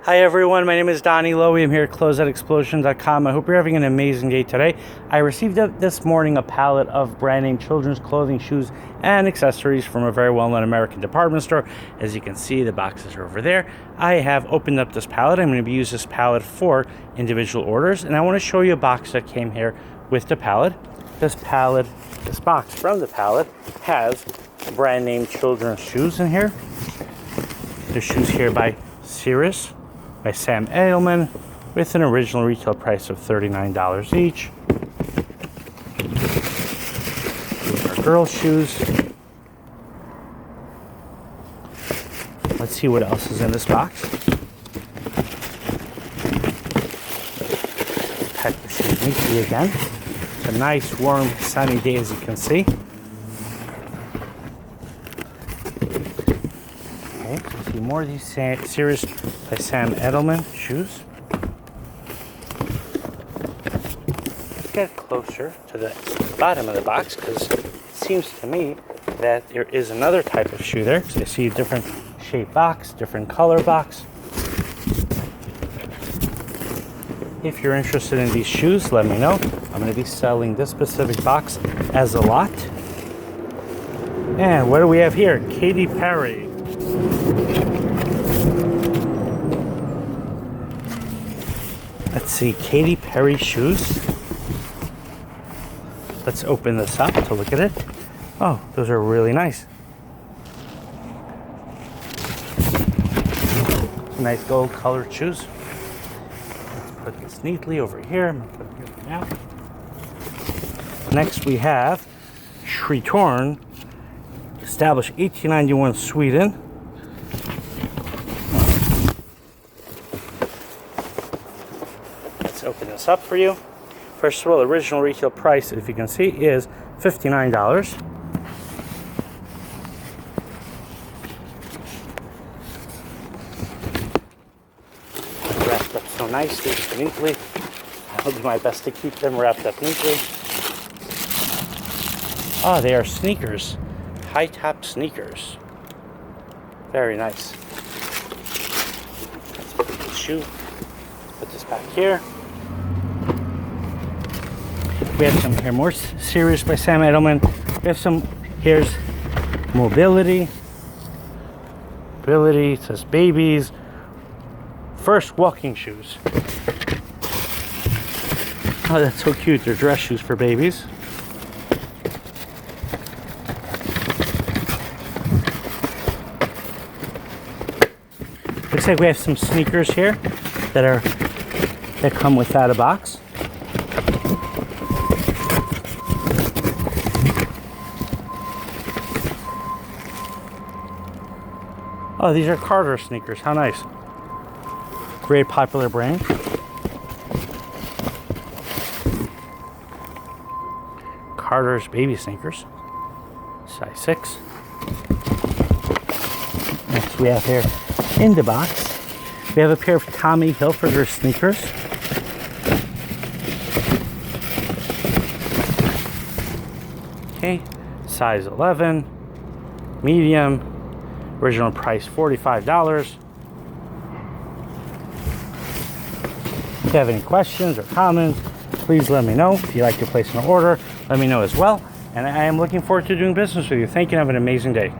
Hi everyone, my name is Donnie Lowy. I'm here at Closeout I hope you're having an amazing day today. I received this morning a pallet of brand name children's clothing, shoes, and accessories from a very well-known American department store. As you can see, the boxes are over there. I have opened up this pallet. I'm going to use this pallet for individual orders, and I want to show you a box that came here with the pallet. This box from the pallet has brand name children's shoes in here. There's shoes here by Cirrus, by Sam Edelman, with an original retail price of $39 each. These are girls' shoes. Let's see what else is in this box. Pack the shoes neatly again. It's a nice, warm, sunny day, as you can see. Okay, so see more of these Cirrus by Sam Edelman shoes. Let's get closer to the bottom of the box, because it seems to me that there is another type of shoe there. So I see a different shape box, different color box. If you're interested in these shoes, let me know. I'm going to be selling this specific box as a lot. And what do we have here? Katy Perry. Let's see, Katy Perry shoes. Let's open this up to look at it. Oh, those are really nice. Nice gold colored shoes. Let's put this neatly over here. I'm going to put it here now. Next we have Tretorn, established 1891 Sweden. Open this up for you. First of all, the original retail price, if you can see, is $59. Wrapped up so nicely, so neatly. I'll do my best to keep them wrapped up neatly. Oh, they are sneakers. High top sneakers. Very nice. Let's put the shoe. Put this back here. We have some here, more Cirrus by Sam Edelman. We have some, here's Mobility. It says babies. First walking shoes. Oh, that's so cute. They're dress shoes for babies. Looks like we have some sneakers here that come without a box. Oh, these are Carter sneakers. How nice. Very popular brand. Carter's baby sneakers. Size 6. Next we have here in the box, we have a pair of Tommy Hilfiger sneakers. Okay. Size 11. Medium. Original price $45. If you have any questions or comments, please let me know. If you'd like to place an order, let me know as well. And I am looking forward to doing business with you. Thank you and have an amazing day.